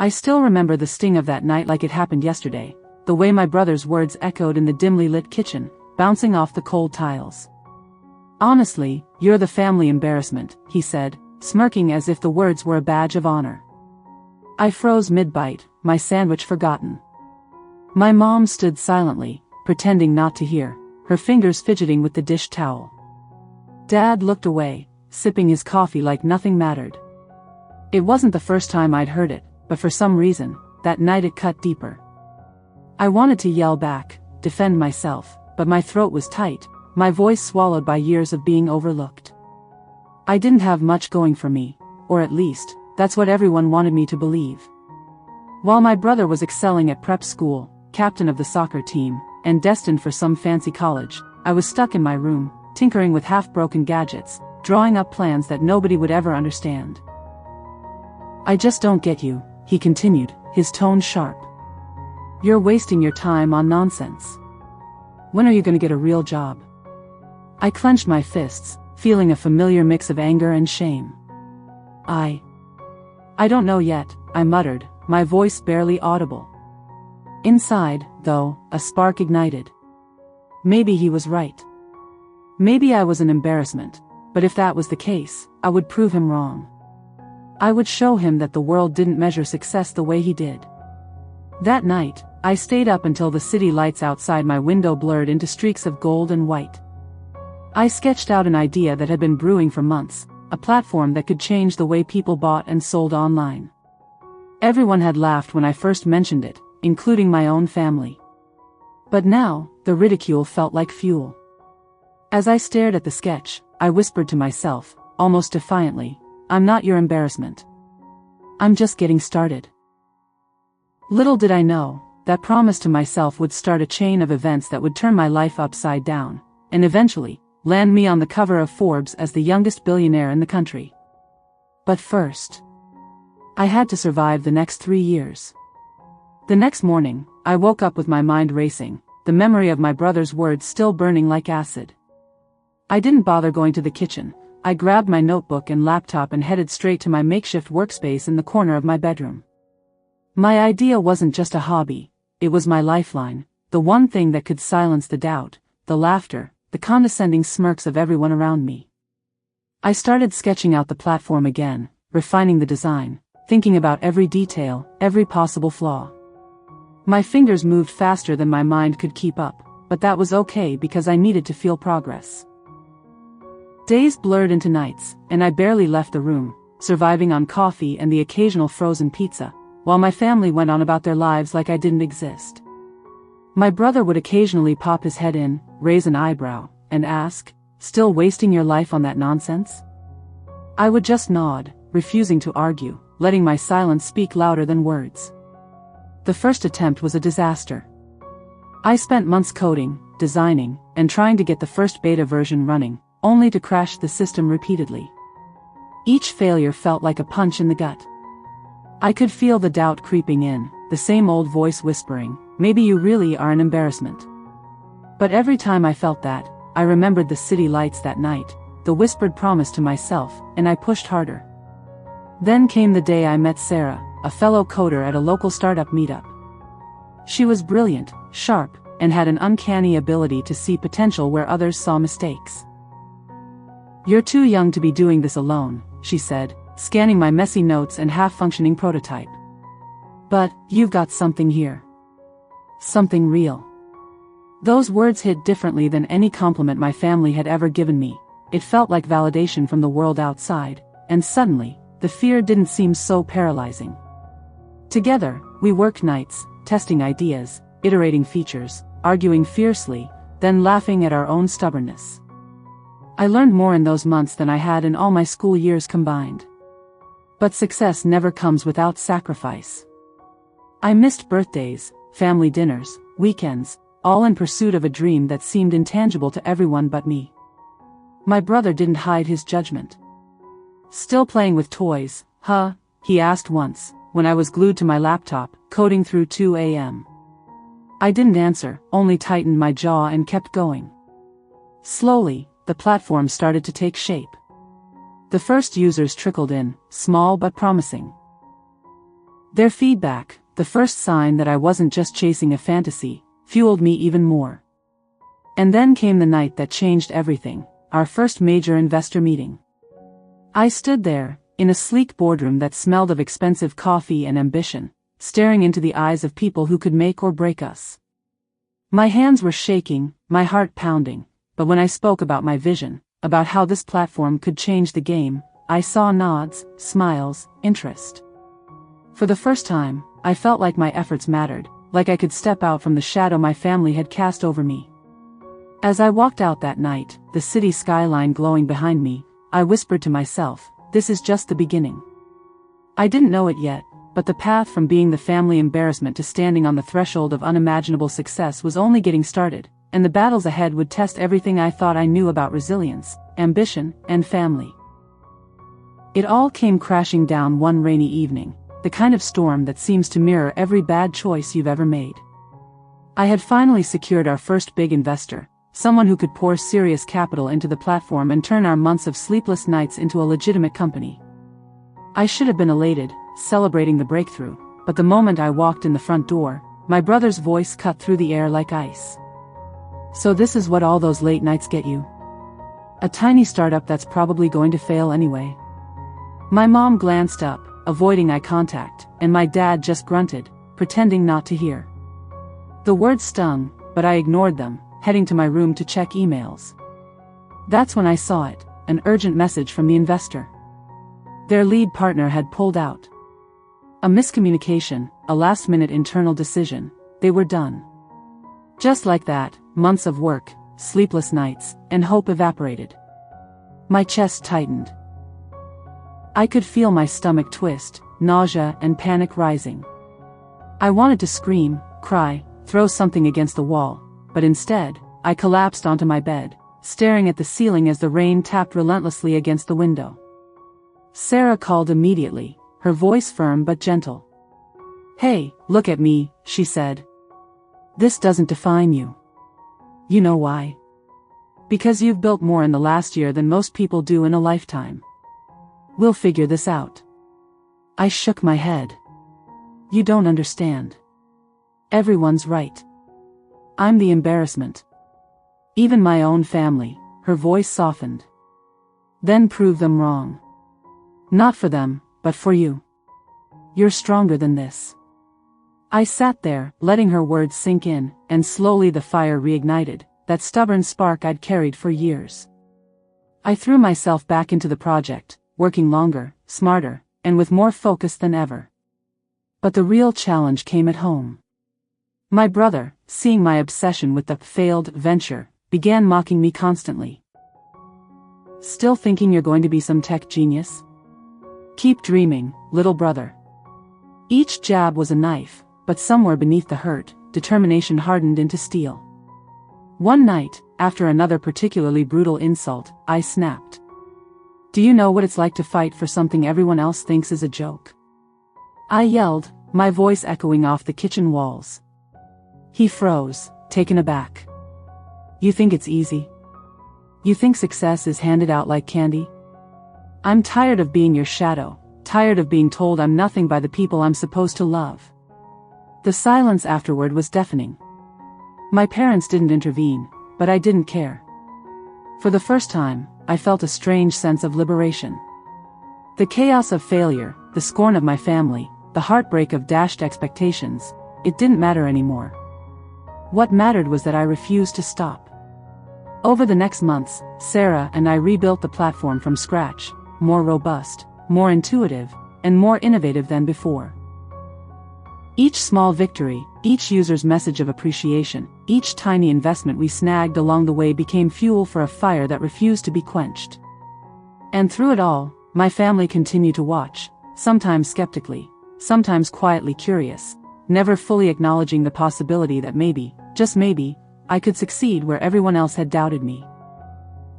I still remember the sting of that night like it happened yesterday, the way my brother's words echoed in the dimly lit kitchen, bouncing off the cold tiles. "Honestly, you're the family embarrassment," he said, smirking as if the words were a badge of honor. I froze mid-bite, my sandwich forgotten. My mom stood silently, pretending not to hear, her fingers fidgeting with the dish towel. Dad looked away, sipping his coffee like nothing mattered. It wasn't the first time I'd heard it, but for some reason, that night it cut deeper. I wanted to yell back, defend myself, but my throat was tight, my voice swallowed by years of being overlooked. I didn't have much going for me, or at least, that's what everyone wanted me to believe. While my brother was excelling at prep school, captain of the soccer team, and destined for some fancy college, I was stuck in my room, tinkering with half-broken gadgets, drawing up plans that nobody would ever understand. "I just don't get you," he continued, his tone sharp. "You're wasting your time on nonsense. When are you gonna get a real job?" I clenched my fists, feeling a familiar mix of anger and shame. I don't know yet," I muttered, my voice barely audible. Inside, though, a spark ignited. Maybe he was right. Maybe I was an embarrassment, but if that was the case, I would prove him wrong. I would show him that the world didn't measure success the way he did. That night, I stayed up until the city lights outside my window blurred into streaks of gold and white. I sketched out an idea that had been brewing for months, a platform that could change the way people bought and sold online. Everyone had laughed when I first mentioned it, including my own family. But now, the ridicule felt like fuel. As I stared at the sketch, I whispered to myself, almost defiantly, "I'm not your embarrassment. I'm just getting started." Little did I know, that promise to myself would start a chain of events that would turn my life upside down, and eventually, land me on the cover of Forbes as the youngest billionaire in the country. But first, I had to survive the next 3 years. The next morning, I woke up with my mind racing, the memory of my brother's words still burning like acid. I didn't bother going to the kitchen. I grabbed my notebook and laptop and headed straight to my makeshift workspace in the corner of my bedroom. My idea wasn't just a hobby, it was my lifeline, the one thing that could silence the doubt, the laughter, the condescending smirks of everyone around me. I started sketching out the platform again, refining the design, thinking about every detail, every possible flaw. My fingers moved faster than my mind could keep up, but that was okay because I needed to feel progress. Days blurred into nights, and I barely left the room, surviving on coffee and the occasional frozen pizza, while my family went on about their lives like I didn't exist. My brother would occasionally pop his head in, raise an eyebrow, and ask, "Still wasting your life on that nonsense?" I would just nod, refusing to argue, letting my silence speak louder than words. The first attempt was a disaster. I spent months coding, designing, and trying to get the first beta version running, only to crash the system repeatedly. Each failure felt like a punch in the gut. I could feel the doubt creeping in, the same old voice whispering, "Maybe you really are an embarrassment." But every time I felt that, I remembered the city lights that night, the whispered promise to myself, and I pushed harder. Then came the day I met Sarah, a fellow coder at a local startup meetup. She was brilliant, sharp, and had an uncanny ability to see potential where others saw mistakes. "You're too young to be doing this alone," she said, scanning my messy notes and half-functioning prototype. "But, you've got something here. Something real." Those words hit differently than any compliment my family had ever given me. It felt like validation from the world outside, and suddenly, the fear didn't seem so paralyzing. Together, we worked nights, testing ideas, iterating features, arguing fiercely, then laughing at our own stubbornness. I learned more in those months than I had in all my school years combined. But success never comes without sacrifice. I missed birthdays, family dinners, weekends, all in pursuit of a dream that seemed intangible to everyone but me. My brother didn't hide his judgment. "Still playing with toys, huh?" he asked once, when I was glued to my laptop, coding through 2 a.m. I didn't answer, only tightened my jaw and kept going. Slowly, the platform started to take shape. The first users trickled in, small but promising. Their feedback, the first sign that I wasn't just chasing a fantasy, fueled me even more. And then came the night that changed everything, our first major investor meeting. I stood there, in a sleek boardroom that smelled of expensive coffee and ambition, staring into the eyes of people who could make or break us. My hands were shaking, my heart pounding, but when I spoke about my vision, about how this platform could change the game, I saw nods, smiles, interest. For the first time, I felt like my efforts mattered, like I could step out from the shadow my family had cast over me. As I walked out that night, the city skyline glowing behind me, I whispered to myself, this is just the beginning. I didn't know it yet, but the path from being the family embarrassment to standing on the threshold of unimaginable success was only getting started, and the battles ahead would test everything I thought I knew about resilience, ambition, and family. It all came crashing down one rainy evening, the kind of storm that seems to mirror every bad choice you've ever made. I had finally secured our first big investor, someone who could pour serious capital into the platform and turn our months of sleepless nights into a legitimate company. I should have been elated, celebrating the breakthrough, but the moment I walked in the front door, my brother's voice cut through the air like ice. So this is what all those late nights get you? A tiny startup that's probably going to fail anyway. My mom glanced up, avoiding eye contact, and my dad just grunted, pretending not to hear. The words stung, but I ignored them, heading to my room to check emails. That's when I saw it, an urgent message from the investor. Their lead partner had pulled out. A miscommunication, a last-minute internal decision, they were done. Just like that, months of work, sleepless nights, and hope evaporated. My chest tightened. I could feel my stomach twist, nausea and panic rising. I wanted to scream, cry, throw something against the wall, but instead, I collapsed onto my bed, staring at the ceiling as the rain tapped relentlessly against the window. Sarah called immediately, her voice firm but gentle. "Hey, look at me," she said. "This doesn't define you. You know why? Because you've built more in the last year than most people do in a lifetime. We'll figure this out." I shook my head. "You don't understand. Everyone's right. I'm the embarrassment. Even my own family," her voice softened. "Then prove them wrong. Not for them, but for you. You're stronger than this." I sat there, letting her words sink in, and slowly the fire reignited, that stubborn spark I'd carried for years. I threw myself back into the project, working longer, smarter, and with more focus than ever. But the real challenge came at home. My brother, seeing my obsession with the failed venture, began mocking me constantly. "Still thinking you're going to be some tech genius? Keep dreaming, little brother." Each jab was a knife, but somewhere beneath the hurt, determination hardened into steel. One night, after another particularly brutal insult, I snapped. "Do you know what it's like to fight for something everyone else thinks is a joke?" I yelled, my voice echoing off the kitchen walls. He froze, taken aback. "You think it's easy? You think success is handed out like candy? I'm tired of being your shadow, tired of being told I'm nothing by the people I'm supposed to love." The silence afterward was deafening. My parents didn't intervene, but I didn't care. For the first time, I felt a strange sense of liberation. The chaos of failure, the scorn of my family, the heartbreak of dashed expectations, it didn't matter anymore. What mattered was that I refused to stop. Over the next months, Sarah and I rebuilt the platform from scratch, more robust, more intuitive, and more innovative than before. Each small victory, each user's message of appreciation, each tiny investment we snagged along the way became fuel for a fire that refused to be quenched. And through it all, my family continued to watch, sometimes skeptically, sometimes quietly curious, never fully acknowledging the possibility that maybe, just maybe, I could succeed where everyone else had doubted me.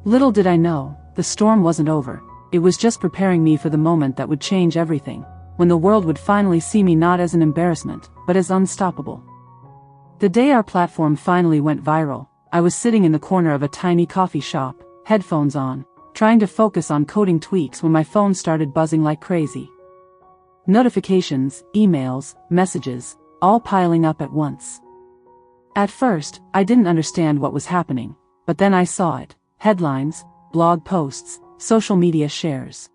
Little did I know, the storm wasn't over, it was just preparing me for the moment that would change everything, when the world would finally see me not as an embarrassment, but as unstoppable. The day our platform finally went viral, I was sitting in the corner of a tiny coffee shop, headphones on, trying to focus on coding tweaks when my phone started buzzing like crazy. Notifications, emails, messages, all piling up at once. At first, I didn't understand what was happening, but then I saw it. Headlines, blog posts, social media shares.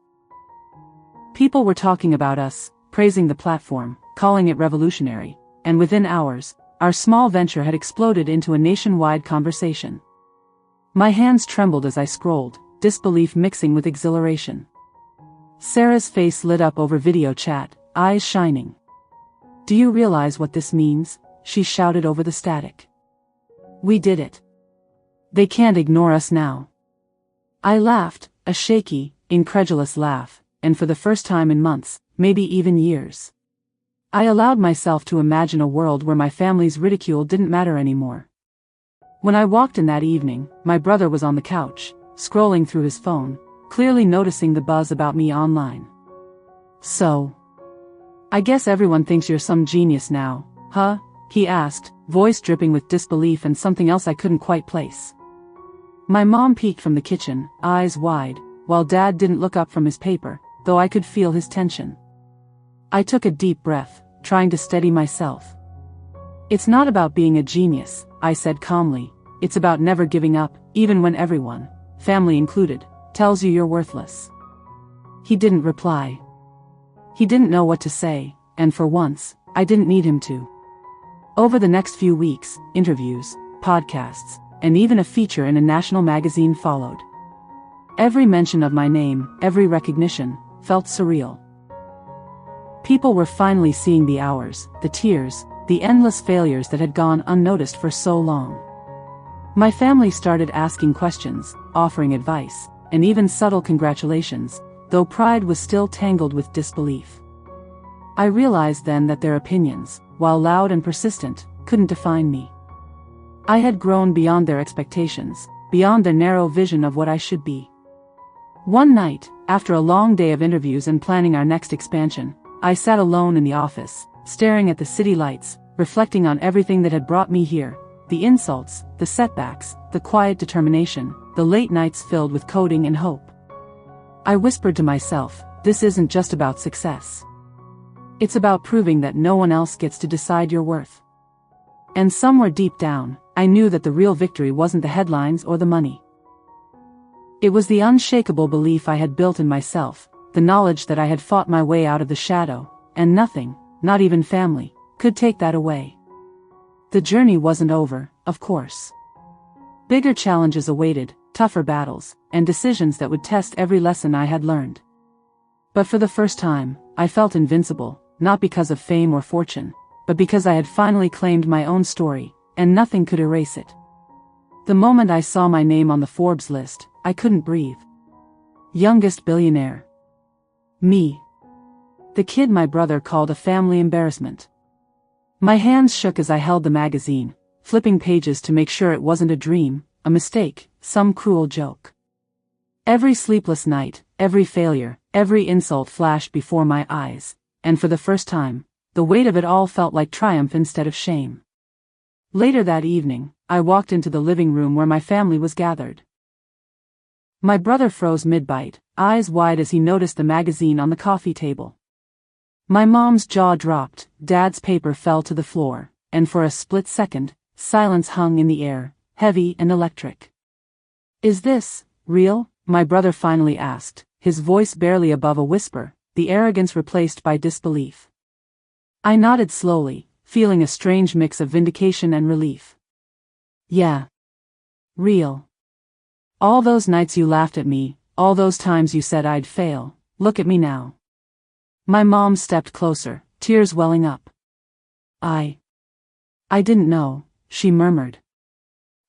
People were talking about us, praising the platform, calling it revolutionary, and within hours, our small venture had exploded into a nationwide conversation. My hands trembled as I scrolled, disbelief mixing with exhilaration. Sarah's face lit up over video chat, eyes shining. "Do you realize what this means?" she shouted over the static. "We did it. They can't ignore us now." I laughed, a shaky, incredulous laugh, and for the first time in months, maybe even years. I allowed myself to imagine a world where my family's ridicule didn't matter anymore. When I walked in that evening, my brother was on the couch, scrolling through his phone, clearly noticing the buzz about me online. "So, I guess everyone thinks you're some genius now, huh?" he asked, voice dripping with disbelief and something else I couldn't quite place. My mom peeked from the kitchen, eyes wide, while Dad didn't look up from his paper, though I could feel his tension. I took a deep breath, trying to steady myself. "It's not about being a genius," I said calmly. "It's about never giving up, even when everyone, family included, tells you you're worthless." He didn't reply. He didn't know what to say, and for once, I didn't need him to. Over the next few weeks, interviews, podcasts, and even a feature in a national magazine followed. Every mention of my name, every recognition, felt surreal. People were finally seeing the hours, the tears, the endless failures that had gone unnoticed for so long. My family started asking questions, offering advice, and even subtle congratulations, though pride was still tangled with disbelief. I realized then that their opinions, while loud and persistent, couldn't define me. I had grown beyond their expectations, beyond their narrow vision of what I should be. One night, after a long day of interviews and planning our next expansion, I sat alone in the office, staring at the city lights, reflecting on everything that had brought me here, the insults, the setbacks, the quiet determination, the late nights filled with coding and hope. I whispered to myself, "This isn't just about success. It's about proving that no one else gets to decide your worth." And somewhere deep down, I knew that the real victory wasn't the headlines or the money. It was the unshakable belief I had built in myself, the knowledge that I had fought my way out of the shadow, and nothing, not even family, could take that away. The journey wasn't over, of course. Bigger challenges awaited, tougher battles, and decisions that would test every lesson I had learned. But for the first time, I felt invincible, not because of fame or fortune, but because I had finally claimed my own story, and nothing could erase it. The moment I saw my name on the Forbes list, I couldn't breathe. Youngest billionaire. Me. The kid my brother called a family embarrassment. My hands shook as I held the magazine, flipping pages to make sure it wasn't a dream, a mistake, some cruel joke. Every sleepless night, every failure, every insult flashed before my eyes, and for the first time, the weight of it all felt like triumph instead of shame. Later that evening, I walked into the living room where my family was gathered. My brother froze mid-bite, eyes wide as he noticed the magazine on the coffee table. My mom's jaw dropped, Dad's paper fell to the floor, and for a split second, silence hung in the air, heavy and electric. "Is this real?" my brother finally asked, his voice barely above a whisper, the arrogance replaced by disbelief. I nodded slowly, feeling a strange mix of vindication and relief. "Yeah. Real. All those nights you laughed at me, all those times you said I'd fail, look at me now." My mom stepped closer, tears welling up. I didn't know," she murmured.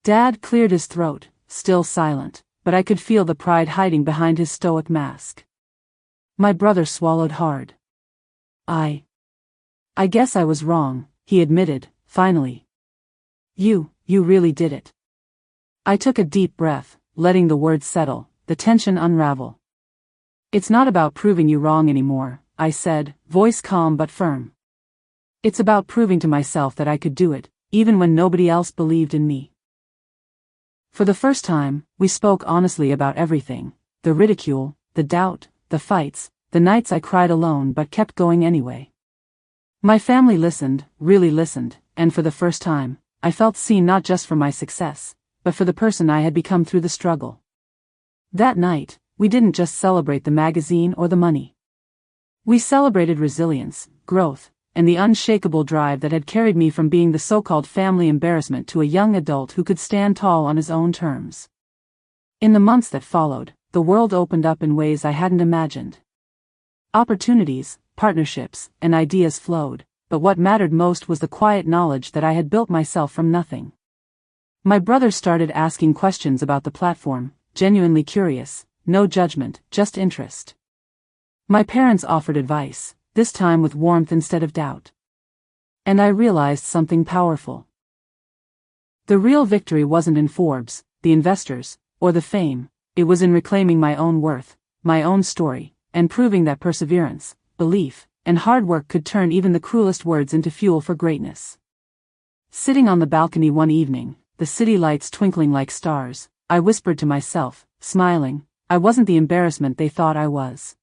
Dad cleared his throat, still silent, but I could feel the pride hiding behind his stoic mask. My brother swallowed hard. I guess I was wrong," he admitted, finally. You really did it." I took a deep breath, letting the words settle, the tension unravel. "It's not about proving you wrong anymore," I said, voice calm but firm. "It's about proving to myself that I could do it, even when nobody else believed in me." For the first time, we spoke honestly about everything, the ridicule, the doubt, the fights, the the nights I cried alone but kept going anyway. My family listened, really listened, and for the first time, I felt seen not just for my success, but for the person I had become through the struggle. That night, we didn't just celebrate the magazine or the money. We celebrated resilience, growth, and the unshakable drive that had carried me from being the so-called family embarrassment to a young adult who could stand tall on his own terms. In the months that followed, the world opened up in ways I hadn't imagined. Opportunities, partnerships, and ideas flowed, but what mattered most was the quiet knowledge that I had built myself from nothing. My brother started asking questions about the platform, genuinely curious, no judgment, just interest. My parents offered advice, this time with warmth instead of doubt. And I realized something powerful. The real victory wasn't in Forbes, the investors, or the fame, it was in reclaiming my own worth, my own story, and proving that perseverance, belief, and hard work could turn even the cruelest words into fuel for greatness. Sitting on the balcony one evening, the city lights twinkling like stars, I whispered to myself, smiling, I wasn't the embarrassment they thought I was.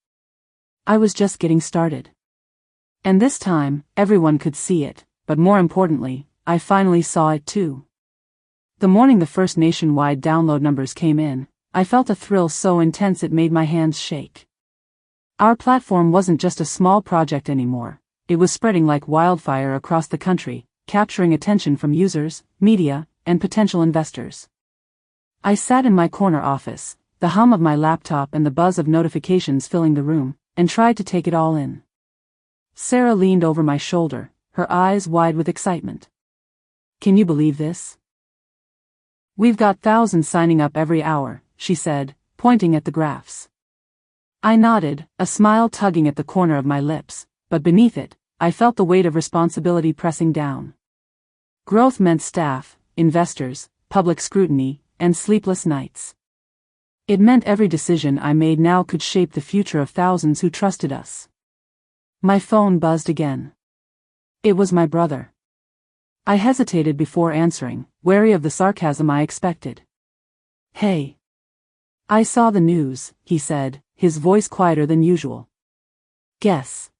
I was just getting started. And this time, everyone could see it, but more importantly, I finally saw it too. The morning the first nationwide download numbers came in, I felt a thrill so intense it made my hands shake. Our platform wasn't just a small project anymore, it was spreading like wildfire across the country, capturing attention from users, media, and potential investors. I sat in my corner office, the hum of my laptop and the buzz of notifications filling the room, and tried to take it all in. Sarah leaned over my shoulder, her eyes wide with excitement. Can you believe this? We've got thousands signing up every hour, she said, pointing at the graphs. I nodded, a smile tugging at the corner of my lips, but beneath it, I felt the weight of responsibility pressing down. Growth meant staff, investors, public scrutiny, and sleepless nights. It meant every decision I made now could shape the future of thousands who trusted us. My phone buzzed again. It was my brother. I hesitated before answering, wary of the sarcasm I expected. Hey. I saw the news, he said, his voice quieter than usual. Guess.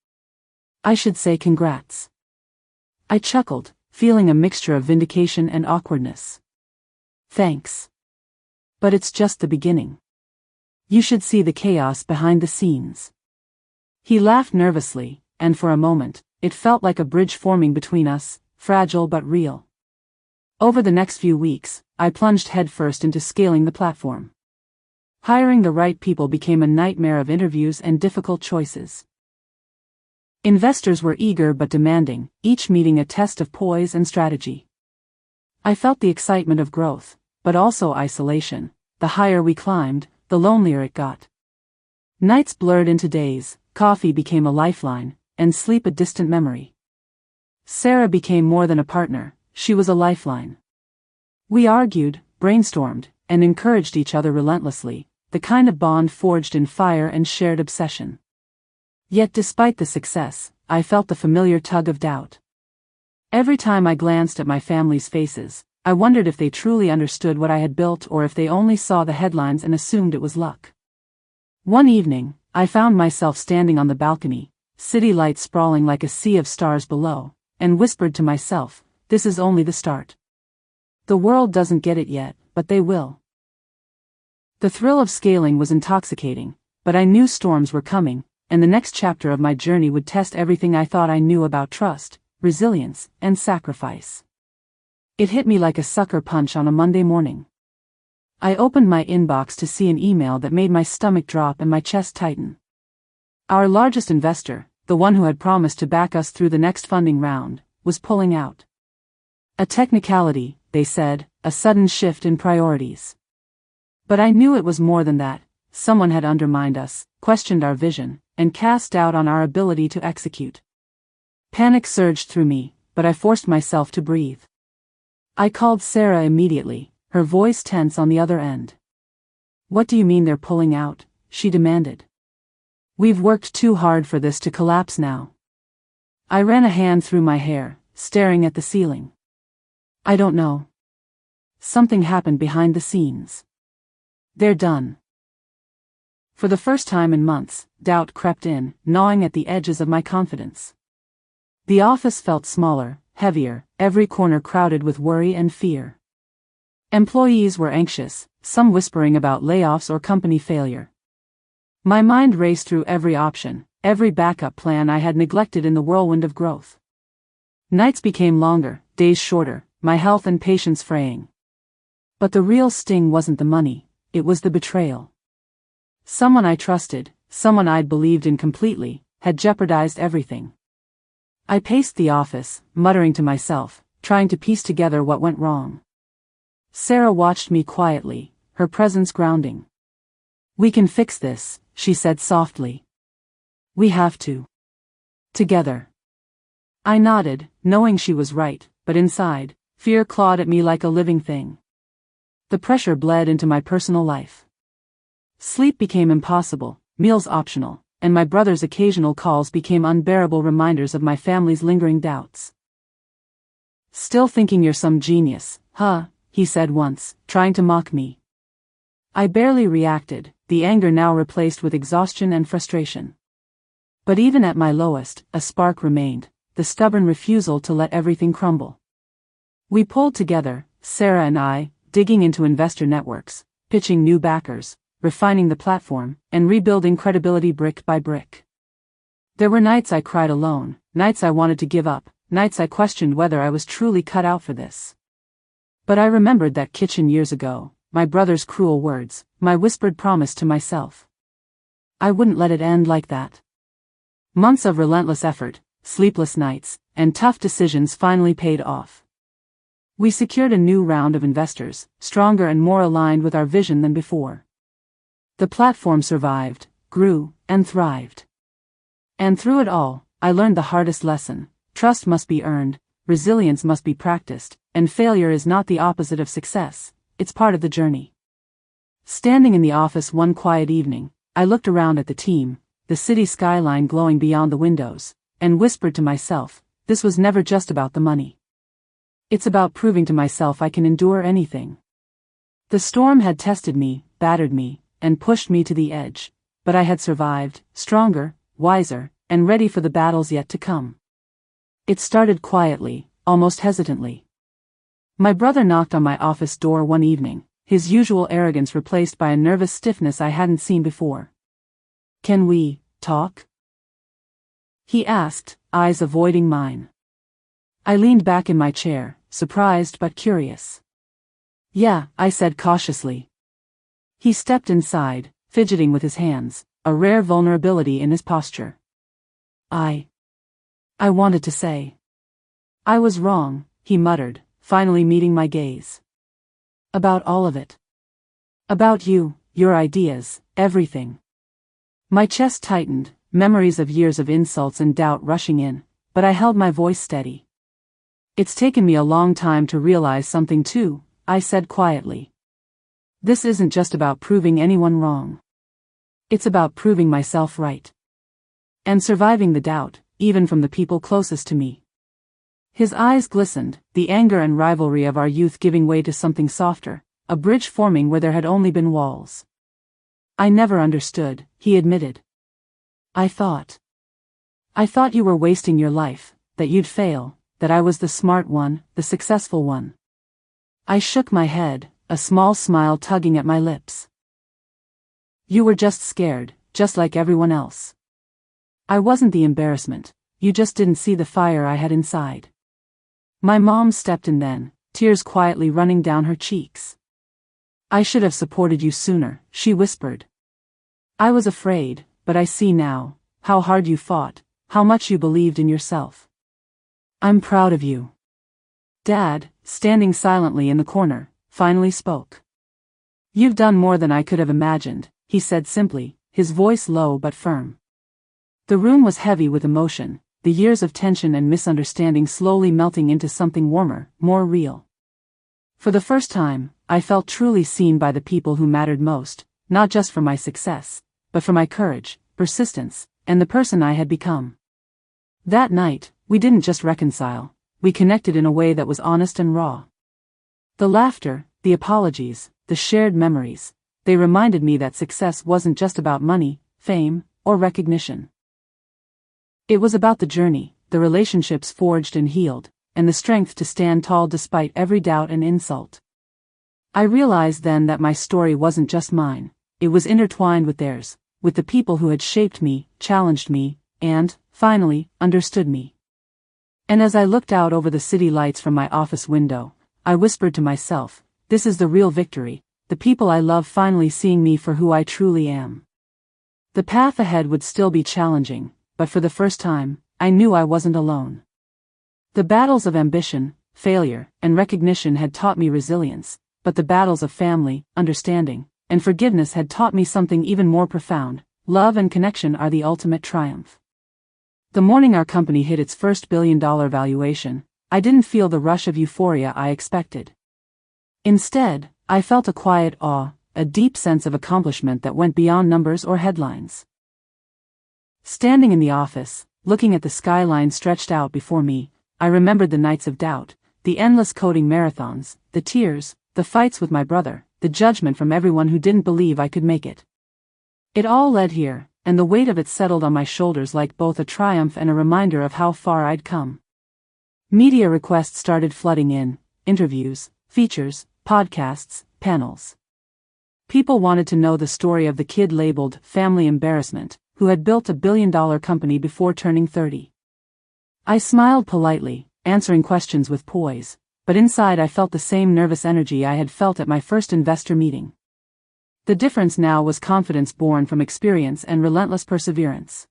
I should say congrats. I chuckled, feeling a mixture of vindication and awkwardness. Thanks. But it's just the beginning. You should see the chaos behind the scenes. He laughed nervously, and for a moment, it felt like a bridge forming between us, fragile but real. Over the next few weeks, I plunged headfirst into scaling the platform. Hiring the right people became a nightmare of interviews and difficult choices. Investors were eager but demanding, each meeting a test of poise and strategy. I felt the excitement of growth, but also isolation. The higher we climbed, the lonelier it got. Nights blurred into days, coffee became a lifeline, and sleep a distant memory. Sarah became more than a partner, she was a lifeline. We argued, brainstormed, and encouraged each other relentlessly, the kind of bond forged in fire and shared obsession. Yet despite the success, I felt the familiar tug of doubt. Every time I glanced at my family's faces, I wondered if they truly understood what I had built or if they only saw the headlines and assumed it was luck. One evening, I found myself standing on the balcony, city lights sprawling like a sea of stars below, and whispered to myself, this is only the start. The world doesn't get it yet, but they will. The thrill of scaling was intoxicating, but I knew storms were coming, and the next chapter of my journey would test everything I thought I knew about trust, resilience, and sacrifice. It hit me like a sucker punch on a Monday morning. I opened my inbox to see an email that made my stomach drop and my chest tighten. Our largest investor, the one who had promised to back us through the next funding round, was pulling out. A technicality, they said, a sudden shift in priorities. But I knew it was more than that. Someone had undermined us, questioned our vision, and cast doubt on our ability to execute. Panic surged through me, but I forced myself to breathe. I called Sarah immediately, her voice tense on the other end. What do you mean they're pulling out? She demanded. We've worked too hard for this to collapse now. I ran a hand through my hair, staring at the ceiling. I don't know. Something happened behind the scenes. They're done. For the first time in months, doubt crept in, gnawing at the edges of my confidence. The office felt smaller, heavier, every corner crowded with worry and fear. Employees were anxious, some whispering about layoffs or company failure. My mind raced through every option, every backup plan I had neglected in the whirlwind of growth. Nights became longer, days shorter, my health and patience fraying. But the real sting wasn't the money, it was the betrayal. Someone I trusted, someone I'd believed in completely, had jeopardized everything. I paced the office, muttering to myself, trying to piece together what went wrong. Sarah watched me quietly, her presence grounding. "We can fix this," she said softly. "We have to. Together." I nodded, knowing she was right, but inside, fear clawed at me like a living thing. The pressure bled into my personal life. Sleep became impossible, meals optional, and my brother's occasional calls became unbearable reminders of my family's lingering doubts. "Still thinking you're some genius, huh?" he said once, trying to mock me. I barely reacted, the anger now replaced with exhaustion and frustration. But even at my lowest, a spark remained, the stubborn refusal to let everything crumble. We pulled together, Sarah and I, digging into investor networks, pitching new backers, refining the platform, and rebuilding credibility brick by brick. There were nights I cried alone, nights I wanted to give up, nights I questioned whether I was truly cut out for this. But I remembered that kitchen years ago, my brother's cruel words, my whispered promise to myself. I wouldn't let it end like that. Months of relentless effort, sleepless nights, and tough decisions finally paid off. We secured a new round of investors, stronger and more aligned with our vision than before. The platform survived, grew, and thrived. And through it all, I learned the hardest lesson: trust must be earned, resilience must be practiced, and failure is not the opposite of success, it's part of the journey. Standing in the office one quiet evening, I looked around at the team, the city skyline glowing beyond the windows, and whispered to myself, this was never just about the money. It's about proving to myself I can endure anything. The storm had tested me, battered me, and pushed me to the edge, but I had survived, stronger, wiser, and ready for the battles yet to come. It started quietly, almost hesitantly. My brother knocked on my office door one evening, his usual arrogance replaced by a nervous stiffness I hadn't seen before. "Can we talk?" he asked, eyes avoiding mine. I leaned back in my chair, surprised but curious. "Yeah," I said cautiously. He stepped inside, fidgeting with his hands, a rare vulnerability in his posture. I wanted to say. "I was wrong," he muttered, finally meeting my gaze. "About all of it. About you, your ideas, everything." My chest tightened, memories of years of insults and doubt rushing in, but I held my voice steady. "It's taken me a long time to realize something too," I said quietly. "This isn't just about proving anyone wrong. It's about proving myself right. And surviving the doubt, even from the people closest to me." His eyes glistened, the anger and rivalry of our youth giving way to something softer, a bridge forming where there had only been walls. "I never understood," he admitted. I thought you were wasting your life, that you'd fail, that I was the smart one, the successful one." I shook my head, a small smile tugging at my lips. "You were just scared, just like everyone else. I wasn't the embarrassment, you just didn't see the fire I had inside." My mom stepped in then, tears quietly running down her cheeks. "I should have supported you sooner," she whispered. "I was afraid, but I see now, how hard you fought, how much you believed in yourself. I'm proud of you." Dad, standing silently in the corner, finally spoke. "You've done more than I could have imagined," he said simply, his voice low but firm. The room was heavy with emotion, the years of tension and misunderstanding slowly melting into something warmer, more real. For the first time, I felt truly seen by the people who mattered most, not just for my success, but for my courage, persistence, and the person I had become. That night, we didn't just reconcile, we connected in a way that was honest and raw. The laughter, the apologies, the shared memories, they reminded me that success wasn't just about money, fame, or recognition. It was about the journey, the relationships forged and healed, and the strength to stand tall despite every doubt and insult. I realized then that my story wasn't just mine, it was intertwined with theirs, with the people who had shaped me, challenged me, and, finally, understood me. And as I looked out over the city lights from my office window, I whispered to myself, this is the real victory, the people I love finally seeing me for who I truly am. The path ahead would still be challenging, but for the first time, I knew I wasn't alone. The battles of ambition, failure, and recognition had taught me resilience, but the battles of family, understanding, and forgiveness had taught me something even more profound: love and connection are the ultimate triumph. The morning our company hit its first billion-dollar valuation, I didn't feel the rush of euphoria I expected. Instead, I felt a quiet awe, a deep sense of accomplishment that went beyond numbers or headlines. Standing in the office, looking at the skyline stretched out before me, I remembered the nights of doubt, the endless coding marathons, the tears, the fights with my brother, the judgment from everyone who didn't believe I could make it. It all led here, and the weight of it settled on my shoulders like both a triumph and a reminder of how far I'd come. Media requests started flooding in: interviews, features, podcasts, panels. People wanted to know the story of the kid labeled Family Embarrassment, who had built a billion-dollar company before turning 30. I smiled politely, answering questions with poise, but inside I felt the same nervous energy I had felt at my first investor meeting. The difference now was confidence born from experience and relentless perseverance.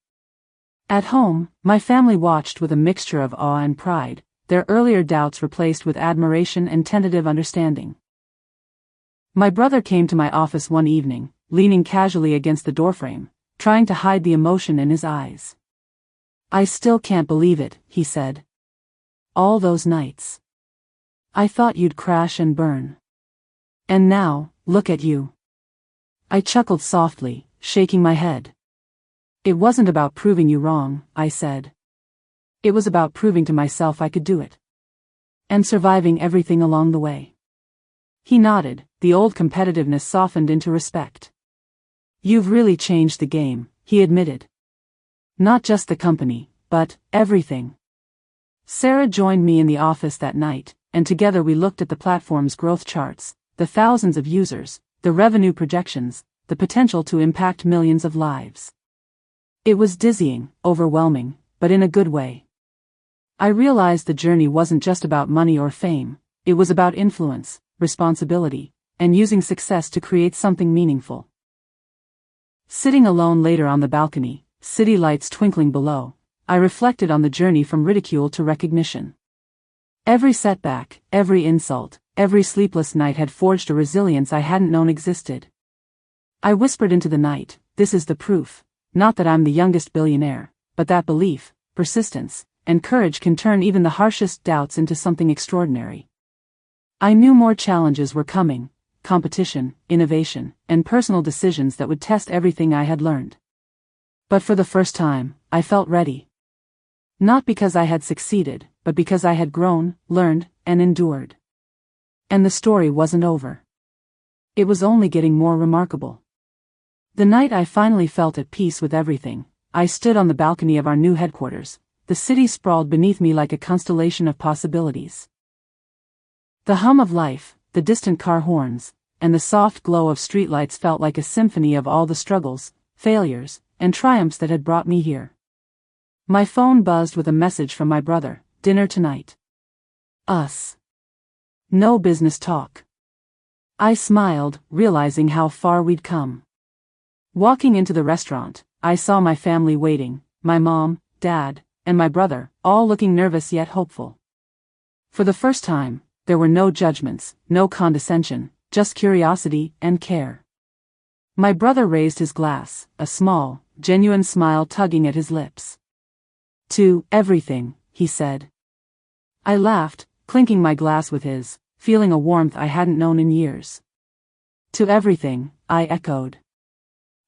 At home, my family watched with a mixture of awe and pride, their earlier doubts replaced with admiration and tentative understanding. My brother came to my office one evening, leaning casually against the doorframe, trying to hide the emotion in his eyes. "I still can't believe it," he said. "All those nights. I thought you'd crash and burn. And now, look at you." I chuckled softly, shaking my head. "It wasn't about proving you wrong," I said. "It was about proving to myself I could do it. And surviving everything along the way." He nodded, the old competitiveness softened into respect. "You've really changed the game," he admitted. "Not just the company, but everything." Sarah joined me in the office that night, and together we looked at the platform's growth charts, the thousands of users, the revenue projections, the potential to impact millions of lives. It was dizzying, overwhelming, but in a good way. I realized the journey wasn't just about money or fame, it was about influence, responsibility, and using success to create something meaningful. Sitting alone later on the balcony, city lights twinkling below, I reflected on the journey from ridicule to recognition. Every setback, every insult, every sleepless night had forged a resilience I hadn't known existed. I whispered into the night, "This is the proof, not that I'm the youngest billionaire, but that belief, persistence, and courage can turn even the harshest doubts into something extraordinary." I knew more challenges were coming: competition, innovation, and personal decisions that would test everything I had learned. But for the first time, I felt ready. Not because I had succeeded, but because I had grown, learned, and endured. And the story wasn't over. It was only getting more remarkable. The night I finally felt at peace with everything, I stood on the balcony of our new headquarters. The city sprawled beneath me like a constellation of possibilities. The hum of life, the distant car horns, and the soft glow of streetlights felt like a symphony of all the struggles, failures, and triumphs that had brought me here. My phone buzzed with a message from my brother: "Dinner tonight. Us. No business talk." I smiled, realizing how far we'd come. Walking into the restaurant, I saw my family waiting: my mom, dad, and my brother, all looking nervous yet hopeful. For the first time, there were no judgments, no condescension, just curiosity and care. My brother raised his glass, a small, genuine smile tugging at his lips. "To everything," he said. I laughed, clinking my glass with his, feeling a warmth I hadn't known in years. "To everything," I echoed.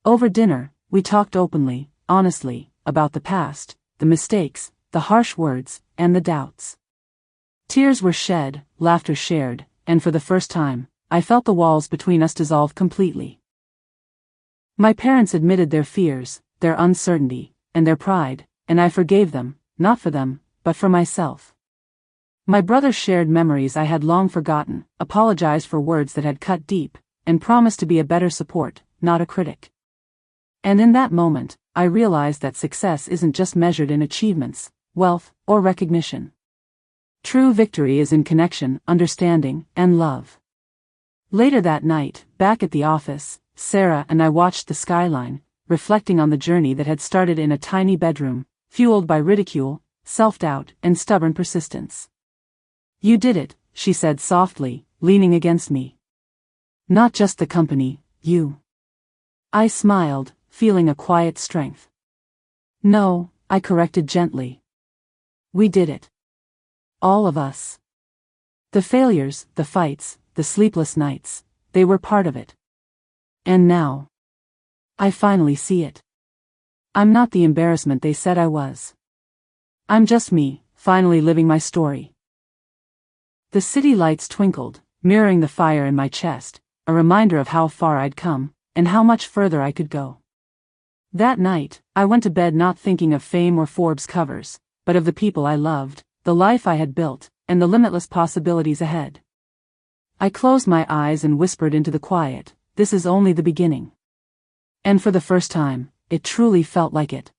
Over dinner, we talked openly, honestly, about the past, the mistakes, the harsh words, and the doubts. Tears were shed, laughter shared, and for the first time, I felt the walls between us dissolve completely. My parents admitted their fears, their uncertainty, and their pride, and I forgave them, not for them, but for myself. My brother shared memories I had long forgotten, apologized for words that had cut deep, and promised to be a better support, not a critic. And in that moment, I realized that success isn't just measured in achievements, wealth, or recognition. True victory is in connection, understanding, and love. Later that night, back at the office, Sarah and I watched the skyline, reflecting on the journey that had started in a tiny bedroom, fueled by ridicule, self-doubt, and stubborn persistence. "You did it," she said softly, leaning against me. "Not just the company, you." I smiled, feeling a quiet strength. "No," I corrected gently. "We did it. All of us. The failures, the fights, the sleepless nights, they were part of it. And now, I finally see it. I'm not the embarrassment they said I was. I'm just me, finally living my story." The city lights twinkled, mirroring the fire in my chest, a reminder of how far I'd come, and how much further I could go. That night, I went to bed not thinking of fame or Forbes covers, but of the people I loved, the life I had built, and the limitless possibilities ahead. I closed my eyes and whispered into the quiet, "This is only the beginning." And for the first time, it truly felt like it.